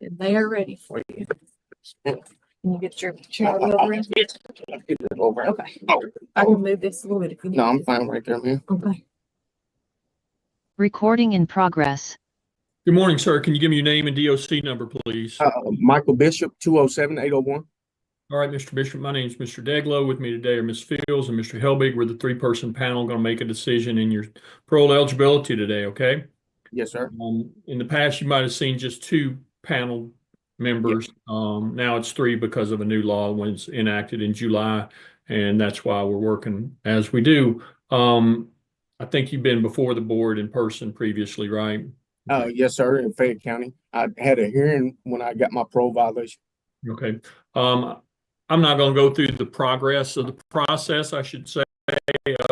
They are ready for you. Can you get your chair over in? Yes. Get it over. Okay. I can move this a little bit if you need. No, I'm fine right there, man. Okay. Recording in progress. Good morning, sir. Can you give me your name and DOC number, please? Michael Bishop, 207-801. All right, Mr. Bishop, my name is Mr. Deglow. With me today are Ms. Fields and Mr. Helbig. We're the three-person panel going to make a decision in your parole eligibility today, okay? Yes, sir. In the past, you might have seen just two panel members. Yep. Now it's three because of a new law when it's enacted in July, and that's why we're working as we do. I think you've been before the board in person previously, right? Yes, sir, in Fayette County. I had a hearing when I got my parole violation. Okay. I'm not going to go through the progress of the process, I should say, of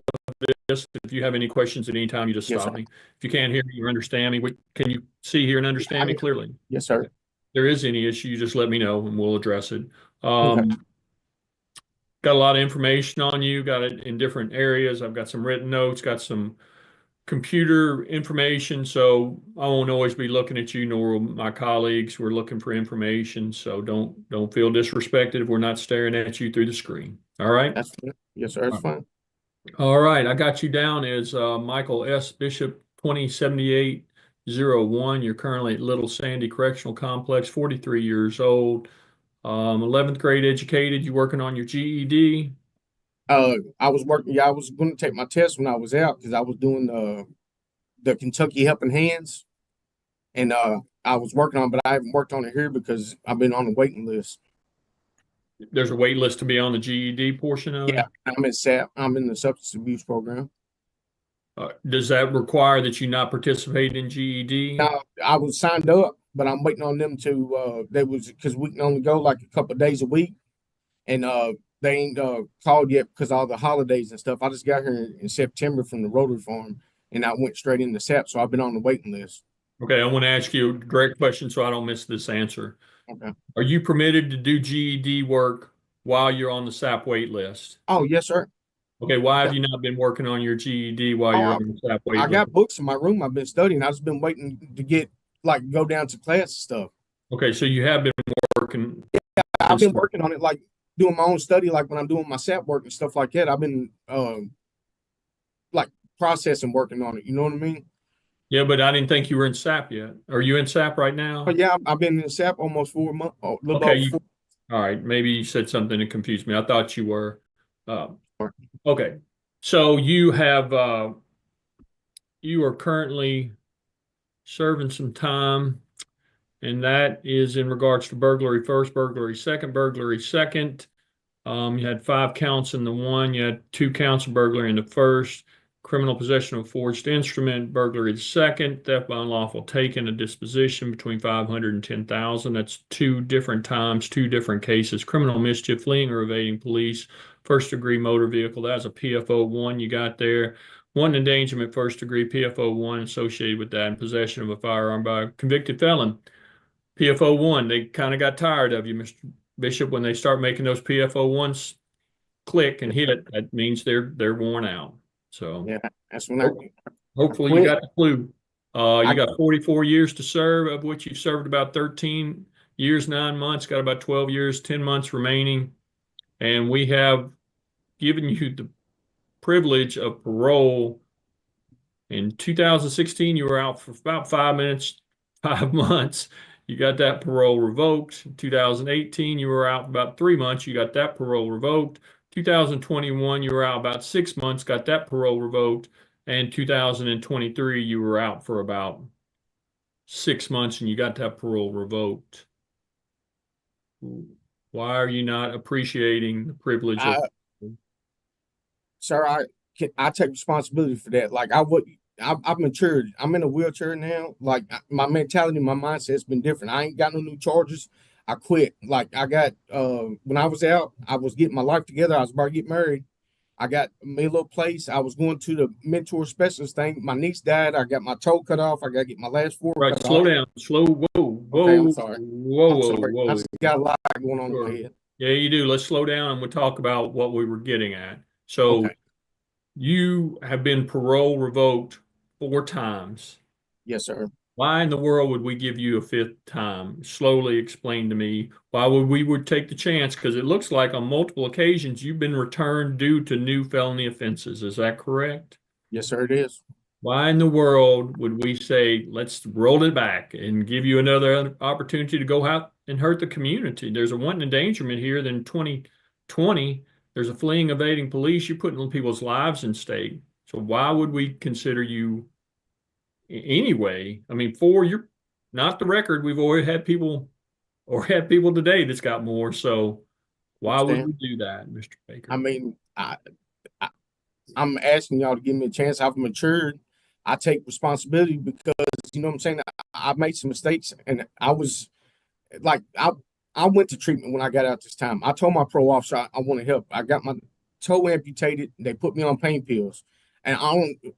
this. If you have any questions at any time, you just Yes, stop sir. me. If you can't hear me or understand me, can you see, hear, and understand me clearly? Yes, sir. If there is any issue, you just let me know and we'll address it. Okay. Got a lot of information on you, got it in different areas. I've got some written notes, got some computer information, so I won't always be looking at you, nor will my colleagues. We're looking for information, so don't feel disrespected if we're not staring at you through the screen. All right? That's fine. Yes, sir. That's fine. All right. I got you down as Michael S. Bishop, 2078-01. You're currently at Little Sandy Correctional Complex, 43 years old, 11th grade educated. You working on your GED? I was working. Yeah, I was going to take my test when I was out because I was doing the Kentucky Helping Hands, and I was working on, but I haven't worked on it here because I've been on the waiting list. There's a wait list to be on the GED portion of it? Yeah, I'm in SAP. I'm in the substance abuse program. Does that require that you not participate in GED? I was signed up, but I'm waiting on them to. They was because we can only go like a couple of days a week, and they ain't called yet because all the holidays and stuff. I just got here in September from the Rotary Farm, and I went straight into SAP, so I've been on the waiting list. Okay, I want to ask you a direct question so I don't miss this answer. Okay. Are you permitted to do GED work while you're on the SAP wait list? Oh, yes, sir. Okay, why have you not been working on your GED while you're on the SAP wait list? I got books in my room. I've been studying. I've just been waiting to go down to class and stuff. Okay, so you have been working. Yeah, I've been working on it, like doing my own study, like when I'm doing my SAP work and stuff like that. I've been like processing, working on it. You know what I mean? Yeah, but I didn't think you were in SAP yet. Are you in SAP right now? Oh, yeah, I've been in SAP almost 4 months. Okay, all right. Maybe you said something that confused me. I thought you were. Okay, so you are currently serving some time, and that is in regards to burglary first, burglary second, burglary second. You had 5 counts in the one. You had 2 counts of burglary in the first. Criminal possession of forged instrument, burglary the second, theft by unlawful taking, a disposition between $500 and $10,000. That's 2 different times, 2 different cases. Criminal mischief, fleeing or evading police, first degree motor vehicle. That's a PFO1 you got there. One endangerment, first degree, PFO1 associated with that, and possession of a firearm by a convicted felon. PFO1, they kind of got tired of you, Mr. Bishop, when they start making those PFO1s click and hit. That means they're worn out. So yeah, that's when hopefully you got the clue. You got 44 years to serve, of which you've served about 13 years, 9 months, got about 12 years, 10 months remaining. And we have given you the privilege of parole. In 2016, you were out for about 5 months. You got that parole revoked. In 2018, you were out about 3 months. You got that parole revoked. 2021, you were out about 6 months, got that parole revoked. And 2023, you were out for about 6 months and you got that parole revoked. Why are you not appreciating the privilege of... Sir, I take responsibility for that. Like I've matured. I'm in a wheelchair now. Like my mentality, my mindset's been different. I ain't got no new charges. I quit. Like I got when I was out, I was getting my life together. I was about to get married. I got me a little place. I was going to the mentor specialist thing. My niece died. I got my toe cut off. I got to get my last 4 right, cut slow off. Down. Slow. Whoa. Okay, I'm sorry. Whoa. I just got a lot going on in my head. Yeah, you do. Let's slow down and we'll talk about what we were getting at. So you have been parole revoked 4 times. Yes, sir. Why in the world would we give you a fifth time? Slowly explain to me why would take the chance? Because it looks like on multiple occasions you've been returned due to new felony offenses. Is that correct? Yes, sir, it is. Why in the world would we say, let's roll it back and give you another opportunity to go out and hurt the community? There's a wanton endangerment here. Then 2020, there's a fleeing, evading police. You're putting people's lives in stake. So why would we consider you anyway? I mean, you're not the record. We've already had people or had people today that's got more. So why would Understand? we do that, Mr. Baker? I mean, I I'm asking y'all to give me a chance. I've matured. I take responsibility because you know what I'm saying. I made some mistakes, and I was like, I went to treatment when I got out this time. I told my parole officer I want to help. I got my toe amputated. They put me on pain pills, and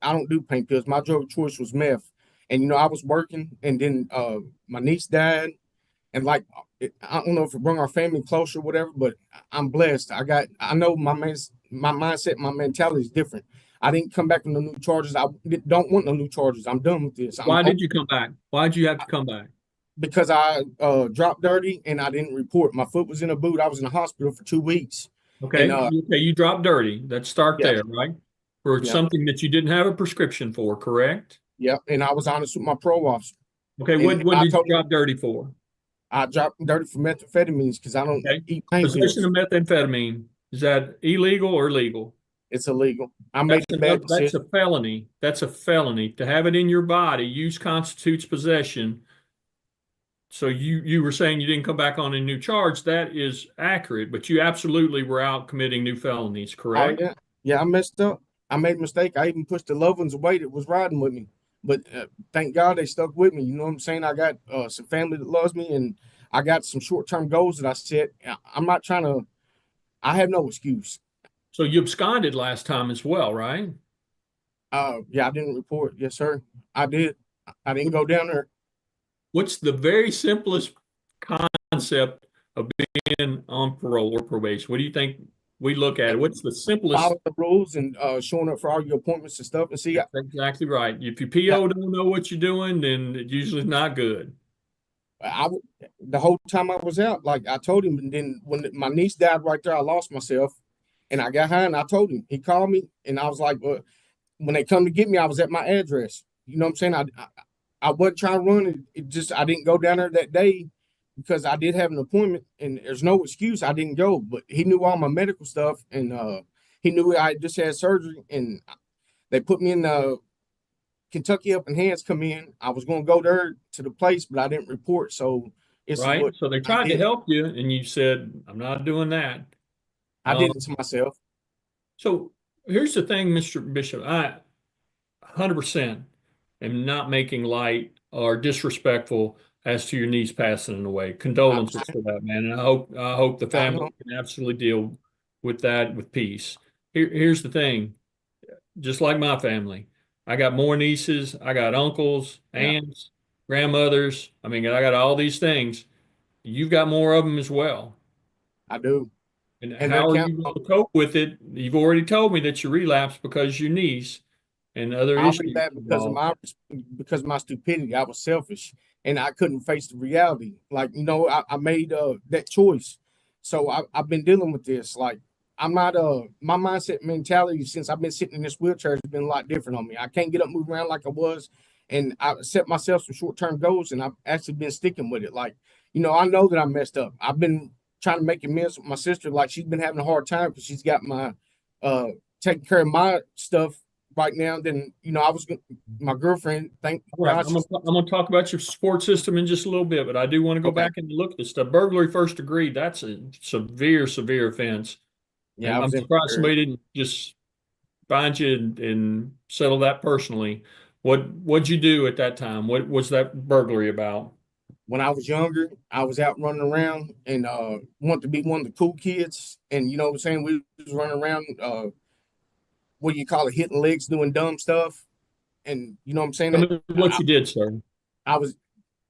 I don't do pain pills. My drug of choice was meth, and you know I was working, and then my niece died, and like I don't know if it brought our family closer or whatever, but I'm blessed. I know my mindset, my mentality is different. I didn't come back with no new charges. I don't want no new charges. I'm done with this. Why did you come back? Why did you have to come back? Because I dropped dirty and I didn't report. My foot was in a boot. I was in the hospital for 2 weeks. Okay. And Okay. You dropped dirty. Let's start yeah, there, right? For yeah, something that you didn't have a prescription for, correct? yeah. And I was honest with my parole officer. Okay. And What I did you told him drop dirty for? I dropped dirty for methamphetamines because I don't Okay. eat pain Possession pills. of methamphetamine. Is that illegal or legal? It's illegal. I made a bad That's decision. a felony. That's a felony. To have it in your body, use constitutes possession. So you were saying you didn't come back on a new charge. That is accurate, but you absolutely were out committing new felonies, Oh correct? yeah, yeah. I messed up. I made a mistake. I even pushed the loved ones away that was riding with me. But thank God they stuck with me. You know what I'm saying? I got some family that loves me, and I got some short term goals that I set. I'm not trying to. I have no excuse. So you absconded last time as well, right? Yeah, I didn't report. Yes, sir. I did. I didn't go down there. What's the very simplest concept of being on parole or probation? What do you think we look at it? What's the simplest? Follow the rules and showing up for all your appointments and stuff. And see, That's exactly right. If your yeah, PO don't know what you're doing, then it usually not good. I the whole time I was out, like I told him, and then when my niece died right there, I lost myself, and I got high, and I told him. He called me, and I was like, when they come to get me, I was at my address. You know what I'm saying? I wasn't trying to run it. It just I didn't go down there that day because I did have an appointment, and there's no excuse I didn't go. But he knew all my medical stuff, and he knew I just had surgery, and they put me in the Kentucky Up and Hands come in. I was going to go there to the place, but I didn't report. So this is Right? what So they I tried to did. help you, and you said, "I'm not doing that." I Um, did it to myself. so here's the thing, Mr. Bishop. I 100% am not making light or disrespectful as to your niece passing away. I, Condolences for that, man. And I hope the I family know. can absolutely deal with that with peace. Here's the thing. Just like my family, I got more nieces, I got uncles, Yeah, aunts, grandmothers. I mean, I got all these things. You've got more of them as well. I do. And And they're how are counting you on. going to cope with it? You've already told me that you relapsed because your niece and other I'll issues read that involved. because of my stupidity. I was selfish and I couldn't face the reality. Like, you know, I made that choice. So I've been dealing with this. Like I'm not my mindset mentality since I've been sitting in this wheelchair has been a lot different on me. I can't get up, move around like I was. And I set myself some short-term goals and I've actually been sticking with it. Like, you know, I know that I messed up. I've been trying to make amends with my sister. Like she's been having a hard time because she's got my taking care of my stuff right now. Then you know, my girlfriend. Thank All right, God, I'm gonna talk about your support system in just a little bit, but I do want to go okay. back and look at this stuff. Burglary first degree, that's a severe, severe offense. Yeah, And I I'm was in surprised prayer. somebody didn't just find you and settle that personally. What'd you do at that time? What was that burglary about? When I was younger, I was out running around and wanted to be one of the cool kids. And you know what I'm saying? We was running around, what do you call it, hitting legs, doing dumb stuff. And you know what I'm saying? Tell me what you did, sir. I was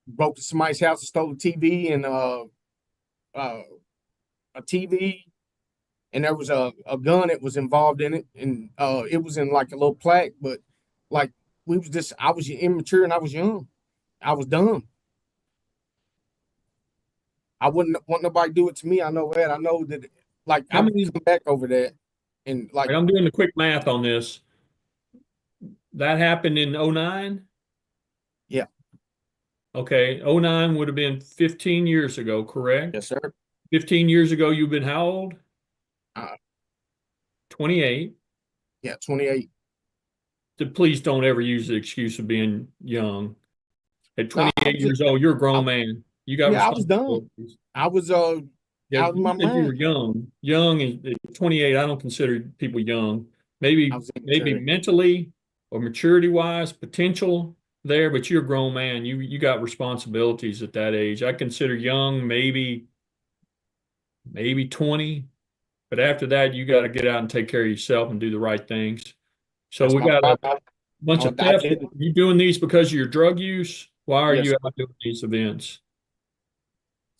broke to somebody's house and stole a TV and uh, a TV, and there was a gun that was involved in it, and it was in like a little plaque, but like we was just I was immature and I was young. I was dumb. I wouldn't want nobody to do it to me. I know that. I know that. Like How I'm many? come back over that, and like I'm doing the quick math on this. That happened in 09? yeah, Okay, 09 would have been 15 years ago, correct? yes sir. 15 years ago, you've been how old? Uh, 28. yeah, 28. Please don't ever use the excuse of being young. At No, I 28 was years old, you're a I, grown man. You got yeah, I was dumb. responsibilities. I was Yeah, out of you my said you were mind. young. Young is 28. I don't consider people young. I Maybe was maybe immature. mentally or maturity wise, potential there, but you're a grown man. You got responsibilities at that age. I consider young maybe 20, but after that, you got to get out and take care of yourself and do the right things. So That's we my got a problem. bunch of I theft. did it. You doing these because of your drug use? Why are Yes, you out doing these events?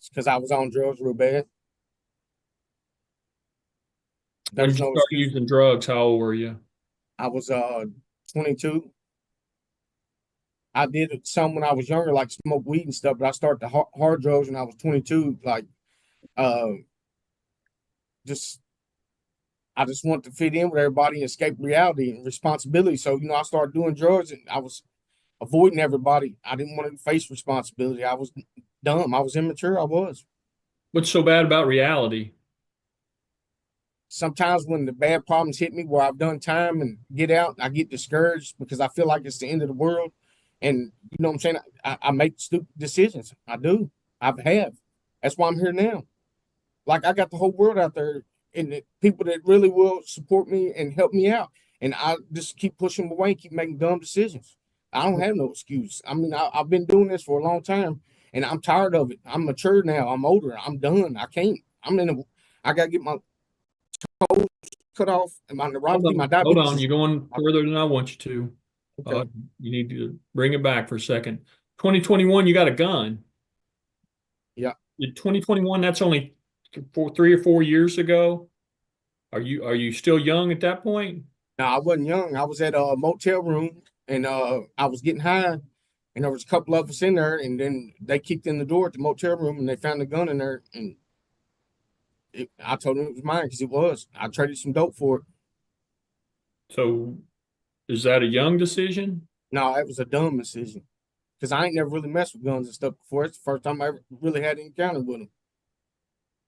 because I was on drugs real bad. When did There's you no start excuse. using drugs? How old were you? I was 22. I did some when I was younger, like smoke weed and stuff, but I started the hard drugs when I was 22. Like uh just I just wanted to fit in with everybody and escape reality and responsibility. So, I started doing drugs and I was avoiding everybody. I didn't want to face responsibility. I was dumb. I was immature. I was. What's so bad about reality? Sometimes when the bad problems hit me where I've done time and get out, I get discouraged because I feel like it's the end of the world. And you know what I'm saying? I make stupid decisions. I do. I have. That's why I'm here now. Like I got the whole world out there and the people that really will support me and help me out. And I just keep pushing away, keep making dumb decisions. I don't have no excuse. I mean, I've been doing this for a long time and I'm tired of it. I'm mature now. I'm older. I'm done. I can't. I got to get my toes cut off and my neuropathy, my Hold diabetes on. is. You're going further than I want you to. Okay. You need to bring it back for a second. 2021, you got a gun. Yeah. In 2021, that's only 3 or 4 years ago. Are you still young at that point? No, I wasn't young. I was at a motel room and I was getting high and there was a couple of us in there and then they kicked in the door at the motel room and they found a gun in there and I told them it was mine because it was. I traded some dope for it. So is that a young decision? No, it was a dumb decision because I ain't never really messed with guns and stuff before. It's the first time I ever really had any encounter with them.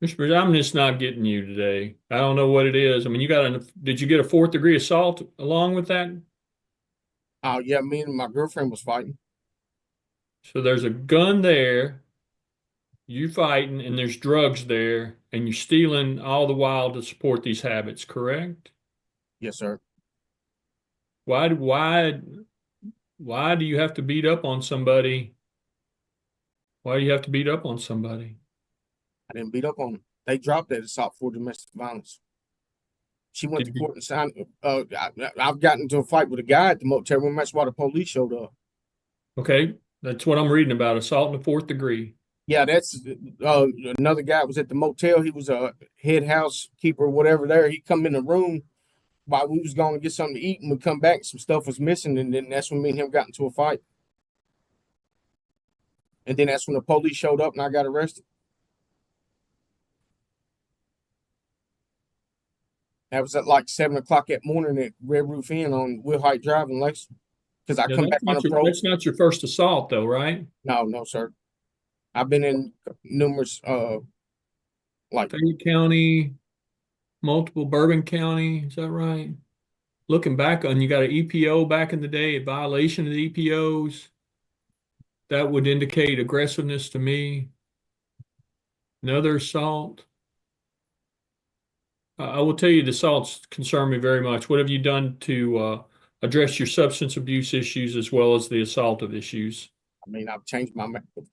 Mr. Bridge, I'm just not getting you today. I don't know what it is. I mean, did you get a fourth degree assault along with that? Oh, yeah, me and my girlfriend was fighting. So there's a gun there, you fighting, and there's drugs there, and you're stealing all the while to support these habits, correct? Yes, sir. Why, why, why do you have to beat up on somebody? Why do you have to beat up on somebody? I didn't beat up on them. They dropped that assault for domestic violence. She went to Did you, court and signed. I've gotten into a fight with a guy at the motel room. That's why the police showed up. okay, that's what I'm reading about, assault in the fourth degree. Yeah, that's another guy was at the motel. He was a head housekeeper, whatever. There, he come in the room while we was going to get something to eat, and we come back, some stuff was missing, and then that's when me and him got into a fight. And then that's when the police showed up, and I got arrested. That was at like 7 o'clock that morning at Red Roof Inn on Will Height Drive in Lexington. Because I Yeah, come back on a parole. that's not your first assault though, right? No, no, sir. I've been in numerous like Fayette County, multiple Bourbon County, is that right? Looking back on, you got an EPO back in the day, a violation of the EPOs. That would indicate aggressiveness to me. Another assault. I will tell you the assaults concern me very much. What have you done to address your substance abuse issues as well as the assaultive issues? I mean, I've changed my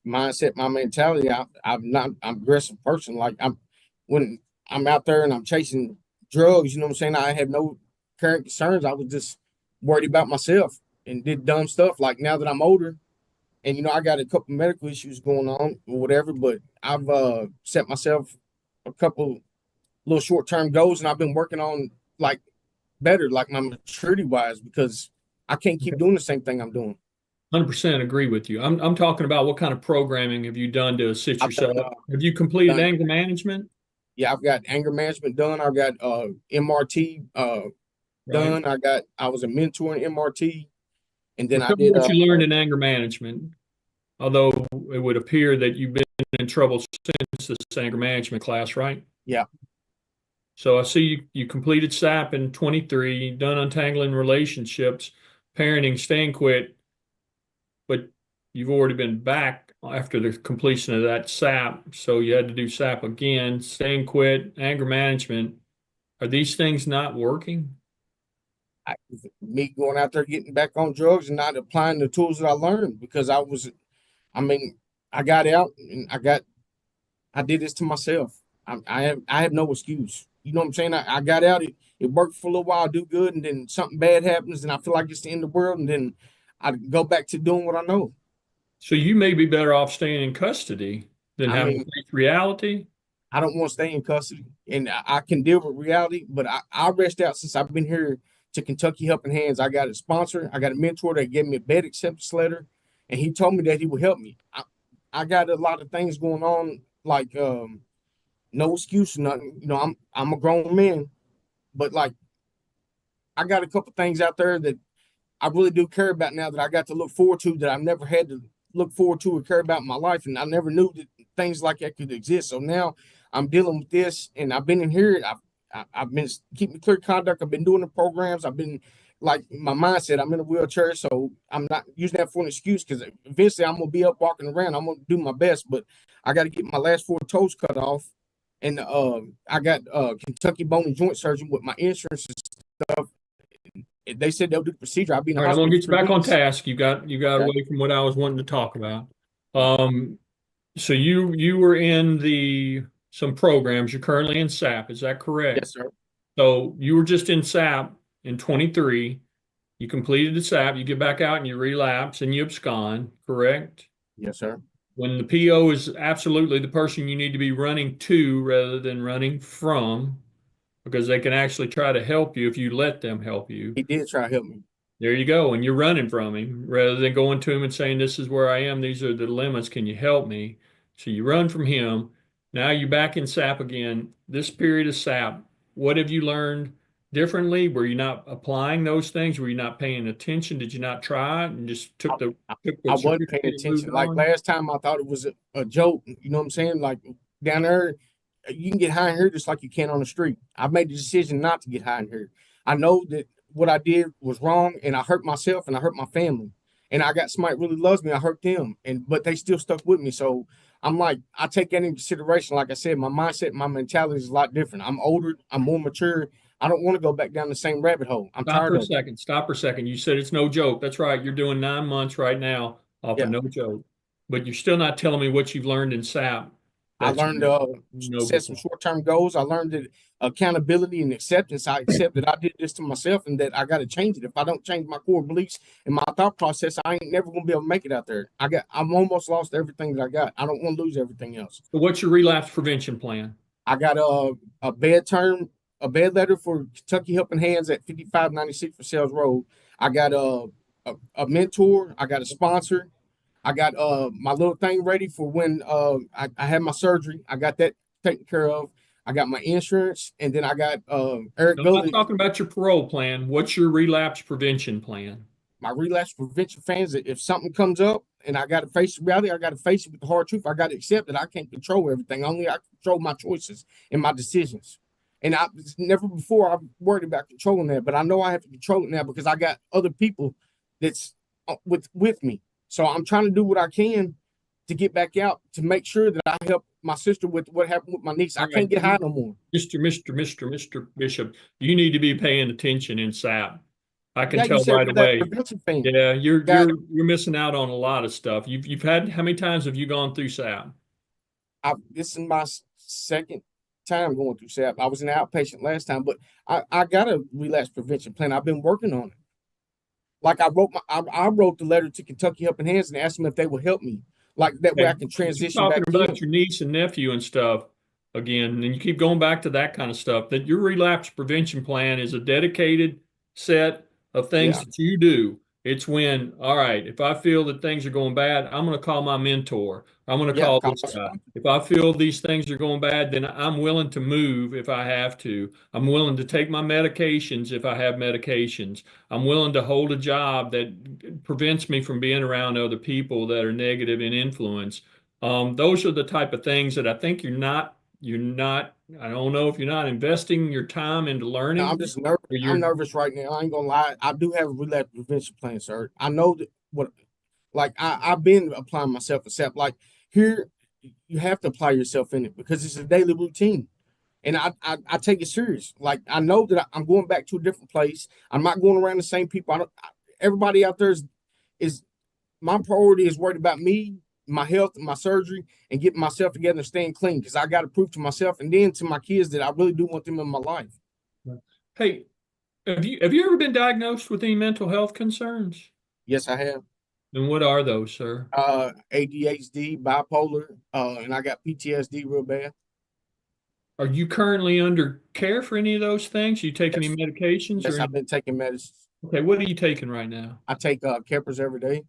mindset, my mentality. I'm an aggressive person. Like when I'm out there and I'm chasing drugs, you know what I'm saying? I have no current concerns. I was just worried about myself and did dumb stuff. Like now that I'm older and, I got a couple medical issues going on or whatever, but I've set myself a couple little short-term goals and I've been working on like better, like my maturity wise, because I can't keep doing the same thing I'm doing. 100% agree with you. I'm talking about what kind of programming have you done to assist I've yourself? done, Have you completed done anger management? yeah, I've got anger management done. I've got MRT Right. done. I was a mentor in MRT, and then Well, I tell me did what you learned in anger management. Although it would appear that you've been in trouble since this anger management class, right? yeah. So I see you completed SAP in 23, done untangling relationships, parenting, staying quit, but you've already been back after the completion of that SAP. So you had to do SAP again, staying quit, anger management. Are these things not working? I, Me going out there getting back on drugs and not applying the tools that I learned because I mean, I got out and I did this to myself. I have no excuse. You know what I'm saying? I got out. It worked for a little while, do good, and then something bad happens, and I feel like it's the end of the world, and then I go back to doing what I know. So you may be better off staying in custody than I having to mean, face reality. I don't want to stay in custody, and I can deal with reality, but I rest out since I've been here to Kentucky Helping Hands. I got a sponsor, I got a mentor that gave me a bed acceptance letter, and he told me that he would help me. I got a lot of things going on, like no excuse, nothing. You know, I'm a grown man, but like I got a couple things out there that I really do care about now that I got to look forward to that I never had to look forward to or care about in my life, and I never knew that things like that could exist. So now I'm dealing with this, and I've been in here. I've been keeping clear conduct. I've been doing the programs. I've been like my mindset. I'm in a wheelchair, so I'm not using that for an excuse because eventually I'm gonna be up walking around. I'm gonna do my best, but I got to get my last 4 toes cut off, and I got Kentucky Bone and Joint Surgeon with my insurance and stuff. They said they'll do the procedure. I'll be in All the right, I'm gonna hospital get for you three back on weeks. task. You got Okay. away from what I was wanting to talk about. Yeah. So you were in the some programs. You're currently in SAP, is that correct? Yes, sir. So you were just in SAP in 23. You completed the SAP, you get back out and you relapse and you abscond, correct? Yes, sir. When the PO is absolutely the person you need to be running to rather than running from, because they can actually try to help you if you let them help you. He did try to help me. There you go. And you're running from him rather than going to him and saying, "This is where I am. These are the limits. Can you help me?" So you run from him. Now you're back in SAP again. This period of SAP, what have you learned differently? Were you not applying those things? Were you not paying attention? Did you not try it and just I, took I the wasn't paying certificate and moved attention. Like on? last time, I thought it was a joke. You know what I'm saying? Like down there, you can get high in here just like you can on the street. I made the decision not to get high in here. I know that what I did was wrong, and I hurt myself and I hurt my family. And I got somebody that really loves me. I hurt them, and but they still stuck with me. So I'm like, I take that into consideration. Like I said, my mindset, my mentality is a lot different. I'm older. I'm more mature. I don't want to go back down the same rabbit hole. I'm Stop for tired a of it. second. Stop for a second. You said it's no joke. That's right. You're doing 9 months right now off of Yeah. no joke. But you're still not telling me what you've learned in SAP. I That's learned no set some short-term goals. I learned that accountability and acceptance. I accept that I did this to myself and that I got to change it. If I don't change my core beliefs and my thought process, I ain't never gonna be able to make it out there. I'm almost lost everything that I got. I don't want to lose everything else. So what's your relapse prevention plan? I got a a bed letter for Kentucky Helping Hands at 5596 for Sales Road. I got a mentor. I got a sponsor. I got my little thing ready for when I had my surgery. I got that taken care of. I got my insurance, and then I got Eric No, I'm not Gully, talking about your parole plan. What's your relapse prevention plan? my relapse prevention fans. That if something comes up and I got to face reality, I got to face it with the hard truth. I got to accept that I can't control everything. Only I control my choices and my decisions. And I never before I worried about controlling that, but I know I have to control it now because I got other people that's with me. So I'm trying to do what I can to get back out to make sure that I help my sister with what happened with my niece. I All can't right, get high no more. Mr. Bishop, you need to be paying attention in SAP. I can Yeah, you tell said right relapse away. prevention thing. Yeah, Got you're missing out on a lot of stuff. You've had how many times have you gone through SAP? this is my second time going through SAP. I was an outpatient last time, but I got a relapse prevention plan. I've been working on it. Like I wrote the letter to Kentucky Helping Hands and asked them if they would help me. Like that way I Okay. can But you're transition talking back about in. your niece and nephew and stuff again, and you keep going back to that kind of stuff. That your relapse prevention plan is a dedicated set of things Yeah. that you do. It's when, all right, if I feel that things are going bad, I'm going to call my mentor. I'm going to Yeah, call this guy. If I feel these things are going bad, then I'm willing to move if I have to. I'm willing to take my medications if I have medications. I'm willing to hold a job that prevents me from being around other people that are negative in influence. Those are the type of things that I think I don't know if you're not investing your time into no, learning I'm just nervous. or I'm you're nervous right now. I ain't gonna lie. I do have a relapse prevention plan, sir. I know that what, like I've been applying myself, except like here, you have to apply yourself in it because it's a daily routine, and I take it serious. Like I know that I'm going back to a different place. I'm not going around the same people. Everybody out there is my priority is worried about me, my health, my surgery, and getting myself together and staying clean because I got to prove to myself and then to my kids that I really do want them in my life. Hey, have you ever been diagnosed with any mental health concerns? Yes, I have. And what are those, sir? ADHD, bipolar, and I got PTSD real bad. Are you currently under care for any of those things? You take any Yes, medications or yes, any? I've been taking medicine. Okay, what are you taking right now? I take Keppers every day,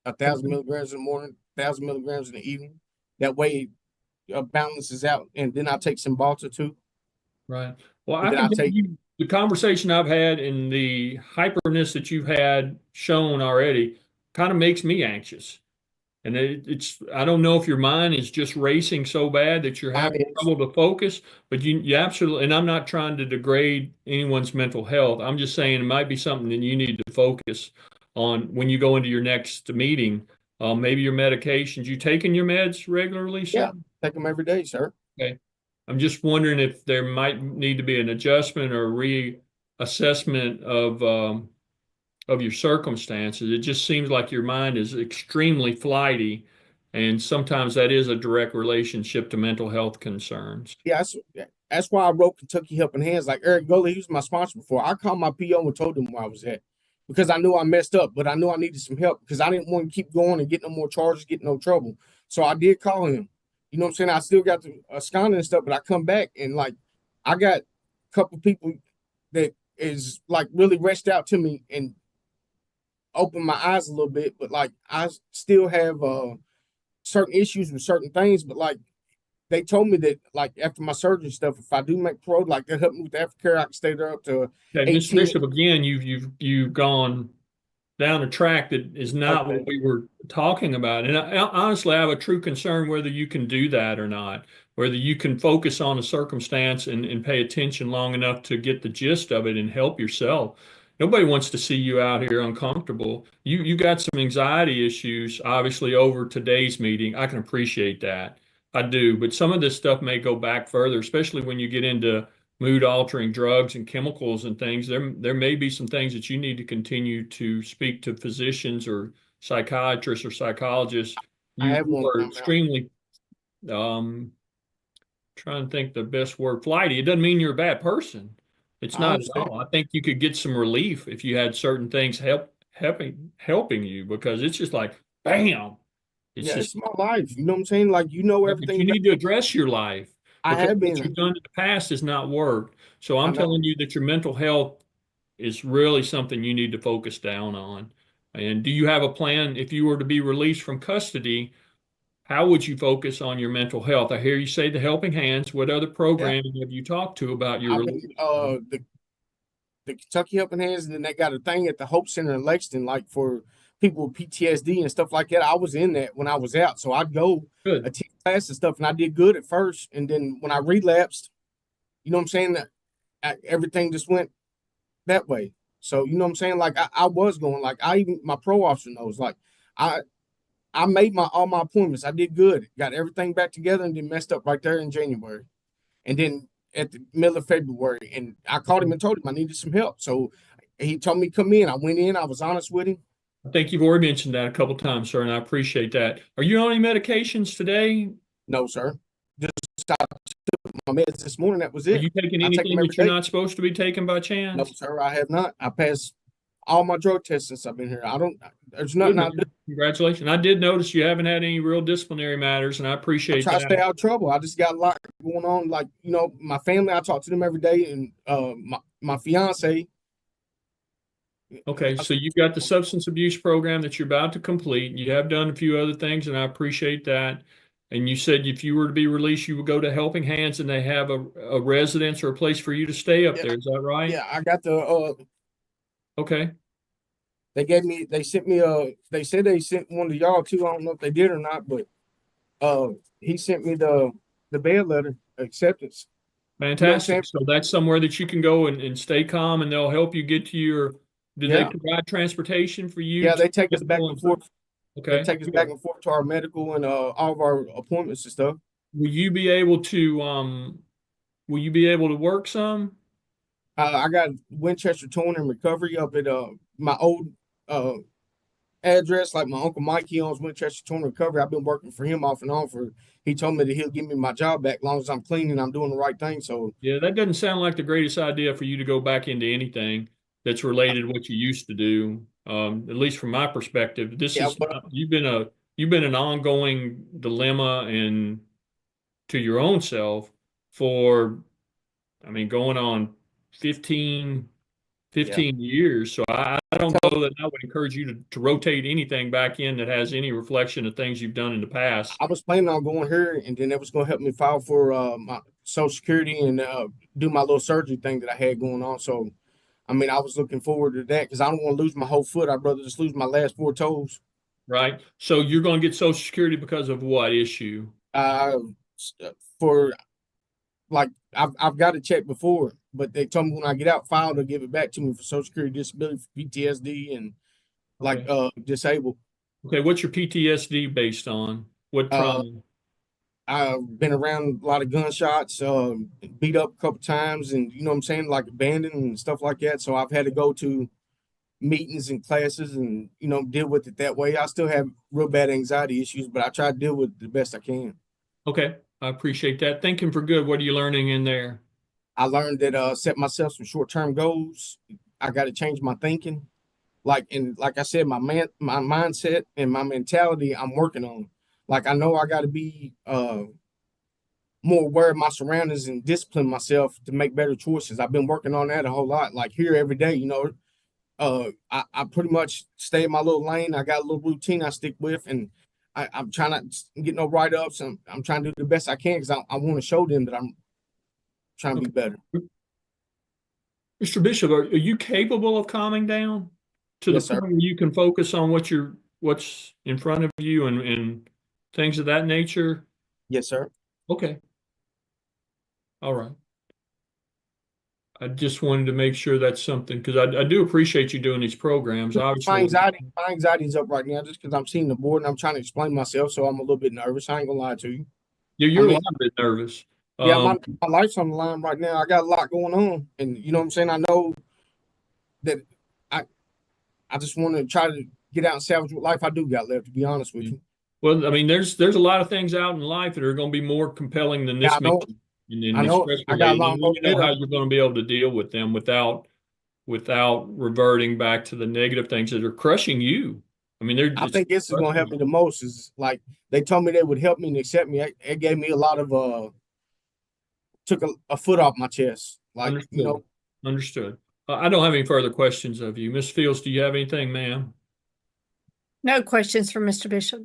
1,000 Okay. milligrams in the morning, 1,000 milligrams in the evening. That way, balances out, and then I take Cymbalta too, Right. Well, and I then can I tell take. you the conversation I've had and the hyperness that you've had shown already kind of makes me anxious. And I don't know if your mind is just racing so bad that you're Mine having is. trouble to focus, but you absolutely, and I'm not trying to degrade anyone's mental health. I'm just saying it might be something that you need to focus on when you go into your next meeting. Maybe your medications. You taking your meds regularly, Yeah, sir? take them every day, sir. Okay. I'm just wondering if there might need to be an adjustment or reassessment of your circumstances. It just seems like your mind is extremely flighty, and sometimes that is a direct relationship to mental health concerns. Yeah, that's why I wrote Kentucky Helping Hands. Like Eric Gully, he was my sponsor before. I called my PO and told him where I was at because I knew I messed up, but I knew I needed some help because I didn't want to keep going and get no more charges, get no trouble. So I did call him. You know what I'm saying? I still got the scanning and stuff, but I come back and like I got a couple people that is like really reached out to me and opened my eyes a little bit, but like I still have certain issues with certain things, but like they told me that like after my surgery and stuff, if I do make parole, like they'll help me with the aftercare. I can stay there up to Okay, Mr. 18. Bishop, again, you've gone down a track that is not Okay. what we were talking about. And I honestly have a true concern whether you can do that or not, whether you can focus on a circumstance and pay attention long enough to get the gist of it and help yourself. Nobody wants to see you out here uncomfortable. You got some anxiety issues, obviously, over today's meeting. I can appreciate that. I do. But some of this stuff may go back further, especially when you get into mood altering drugs and chemicals and things. There may be some things that you need to continue to speak to physicians or psychiatrists or psychologists. I You have one are time out. extremely trying to think the best word, flighty. It doesn't mean you're a bad person. It's I not at understand. all. I think you could get some relief if you had certain things helping you because it's just like bam. It's Yeah, just it's my life. You know what I'm saying? Like you know but everything you about need to me. address your life I because have what been. you've done in the past has not worked. So I I'm know. telling you that your mental health is really something you need to focus down on. And do you have a plan if you were to be released from custody? How would you focus on your mental health? I hear you say the Helping Hands. What other Yeah, programming have you talked to about your I've release? been the Kentucky Helping Hands, and then they got a thing at the Hope Center in Lexington, like for people with PTSD and stuff like that. I was in that when I was out, so I'd go Good. attend class and stuff, and I did good at first, and then when I relapsed, you know what I'm saying, that everything just went that way. So you know what I'm saying? Like I was going, like I even my pro officer knows, like I I made my all my appointments. I did good, got everything back together, and then messed up right there in January, and then at the middle of February, and I called him and told him I needed some help. So he told me to come in. I went in. I was honest with him. I think you've already mentioned that a couple times, sir, and I appreciate that. Are you on any medications today? No, sir. Just I took my meds this morning. That was Are it. you taking I take them anything every that you're day. not supposed to be taking by No, chance? sir, I have not. I passed all my drug tests since I've been here. I don't. There's nothing Good, I do. man. Congratulations. I did notice you haven't had any real disciplinary matters, and I I appreciate try to stay that. out of trouble. I just got a lot going on. Like you know, my family. I talk to them every day, and my fiance. Okay, so you've got the substance abuse program that you're about to complete. You have done a few other things, and I appreciate that. And you said if you were to be released, you would go to Helping Hands, and they have a residence or a place for you to stay up Yeah, there. Is that right? yeah, I got the Okay, they sent me they said they sent one to y'all too. I don't know if they did or not, but he sent me the bail letter acceptance. You know what I'm saying? fantastic. So that's somewhere that you can go and stay calm, and they'll help you get to your. Did they Yeah, provide transportation for you yeah, to they take us back medical and forth. They Okay. take us back and forth to our medical and all of our appointments and stuff. Will you be able to will you be able to work some? I got Winchester Towing and Recovery up at my old uh address. Like my uncle Mike, he owns Winchester Towing and Recovery. I've been working for him off and on for. He told me that he'll give me my job back as long as I'm clean and I'm doing the right thing. So Yeah, that doesn't sound like the greatest idea for you to go back into anything that's related to what you used to do. At least from my perspective, this yeah, is but you've been an ongoing dilemma and to your own self for, I mean, going on 15, yeah. 15 years. So I don't know that I would encourage you to rotate anything back in that has any reflection of things you've done in the past. I was planning on going here, and then that was going to help me file for my Social Security and do my little surgery thing that I had going on. So, I mean, I was looking forward to that because I don't want to lose my whole foot. I'd rather just lose my last four toes. Right. So you're going to get Social Security because of what issue? Uh, for like I've got a check before, but they told me when I get out, file to give it back to me for Social Security disability, for PTSD, and like Okay. disabled. Okay. What's your PTSD based on? What Uh, trauma? I've been around a lot of gunshots, beat up a couple times, and you know what I'm saying, like abandoned and stuff like that. So I've had to go to meetings and classes and deal with it that way. I still have real bad anxiety issues, but I try to deal with it the best I can. Okay. I appreciate that. Thinking for good. What are you learning in there? I learned that set myself some short-term goals. I got to change my thinking. Like I said, my mindset and my mentality I'm working on. Like I know I got to be more aware of my surroundings and discipline myself to make better choices. I've been working on that a whole lot. Like here every day, I pretty much stay in my little lane. I got a little routine I stick with, and I'm trying not to get no write ups. I'm trying to do the best I can because I want to show them that I'm trying to be Okay. better. Mr. Bishop, are you capable of calming down to the Yes, sir. point where you can focus on what's in front of you and things of that nature? Yes, sir. Okay. All right. I just wanted to make sure that's something because I do appreciate you doing these programs. My Obviously, anxiety, my anxiety's up right now just because I'm seeing the board and I'm trying to explain myself, so I'm a little bit nervous. I ain't gonna lie to you. I you're a mean, little bit nervous. yeah, Um, my life's on the line right now. I got a lot going on, and you know what I'm saying. I know that I I just want to try to get out and salvage what life I do got left. To be honest with you. well, I mean, there's a lot of things out in life that are going to be more compelling than Yeah, this meeting I and the know, stress I got a related. long And road you know ahead how of me. you're going to be able to deal with them without reverting back to the negative things that are crushing you. I mean, I it's think this is gonna crushing help you. me the most. Is like they told me they would help me and accept me. It gave me a lot of took a foot off my chest. Like Understood. Understood. I don't have any further questions of you. Miss Fields, do you have anything, ma'am? No questions for Mr. Bishop.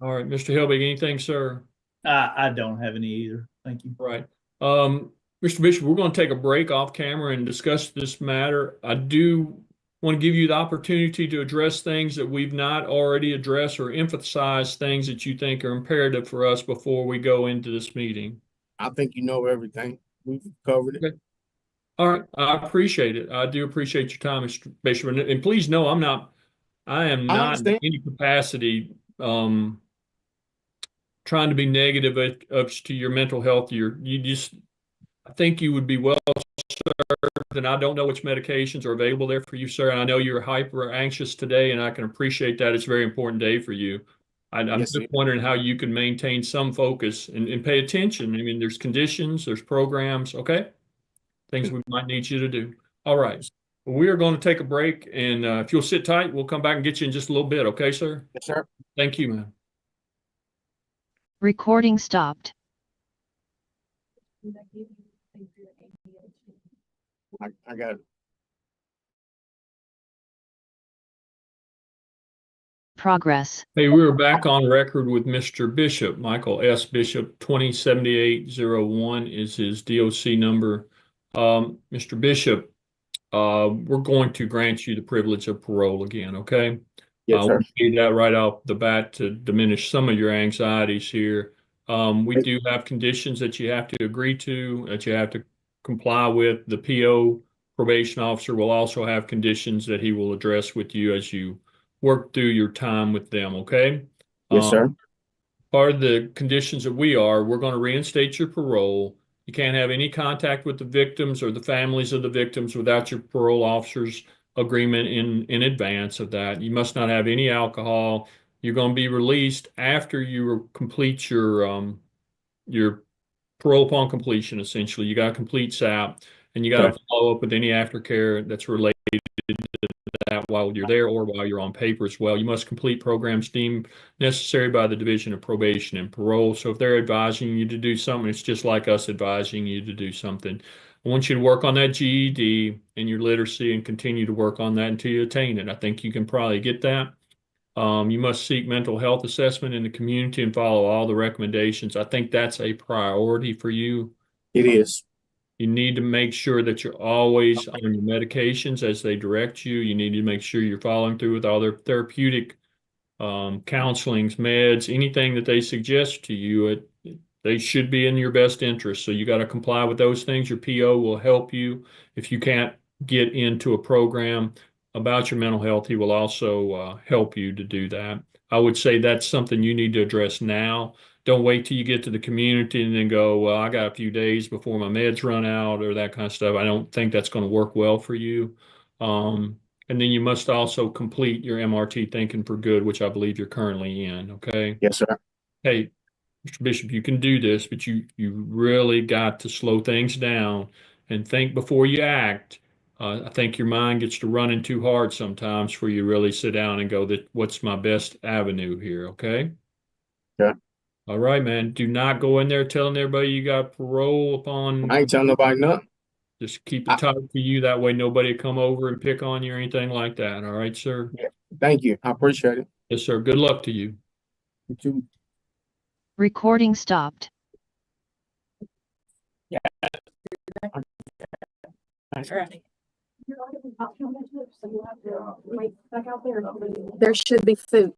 All right, Mr. Helbig, anything, sir? I don't have any either. Thank you. Right. Mr. Bishop, we're going to take a break off camera and discuss this matter. I do want to give you the opportunity to address things that we've not already addressed or emphasize things that you think are imperative for us before we go into this meeting. I think you know everything. We've covered it. Okay. All right. I appreciate it. I do appreciate your time, Mr. Bishop. And please know I am I not in understand. any capacity trying to be negative as to your mental health. I think you would be well served, and I don't know which medications are available there for you, sir. And I know you're hyper anxious today, and I can appreciate that. It's a very important day for you. I'm Yes, just sir. wondering how you can maintain some focus and pay attention. I mean, there's conditions, there's programs, okay? Things we might need you to do. All right. Well, we are going to take a break, and if you'll sit tight, we'll come back and get you in just a little bit, okay, sir? Yes, sir. Thank you, man. Recording stopped. I got it. progress. Hey, we were back on record with Mr. Bishop, Michael S. Bishop. 207801 is his DOC number. Mr. Bishop, we're going to grant you the privilege of parole again, okay? Yes, sir. We need that right off the bat to diminish some of your anxieties here. We do have conditions that you have to agree to, that you have to comply with. The PO probation officer will also have conditions that he will address with you as you work through your time with them, okay? Yes, sir. Part of the conditions that we're going to reinstate your parole. You can't have any contact with the victims or the families of the victims without your parole officer's agreement in advance of that. You must not have any alcohol. You're going to be released after you complete your parole upon completion, essentially. You got to complete SAP, and you got to follow up with any aftercare that's related to that while you're there or while you're on paper as well. You must complete programs deemed necessary by the Division of Probation and Parole. So if they're advising you to do something, it's just like us advising you to do something. I want you to work on that GED and your literacy and continue to work on that until you attain it. I think you can probably get that. You must seek mental health assessment in the community and follow all the recommendations. I think that's a priority for you. It is. You need to make sure that you're always on your medications as they direct you. You need to make sure you're following through with all their therapeutic counselings, meds, anything that they suggest to you. They should be in your best interest. So you got to comply with those things. Your PO will help you. If you can't get into a program about your mental health, he will also help you to do that. I would say that's something you need to address now. Don't wait till you get to the community and then go, well, I got a few days before my meds run out or that kind of stuff. I don't think that's going to work well for you. And then you must also complete your MRT Thinking for Good, which I believe you're currently in, okay? Yes, sir. Hey, Mr. Bishop, you can do this, but you really got to slow things down and think before you act. I think your mind gets to running too hard sometimes for you really sit down and go, what's my best avenue here, okay? Yeah. All right, man. Do not go in there telling everybody you got parole upon. I ain't telling nobody nothing. Just keep it tight for you. That way nobody come over and pick on you or anything like that. All right, sir? Yeah. Thank you. I appreciate it. Yes, sir. Good luck to you. You too. Recording stopped. There should be food.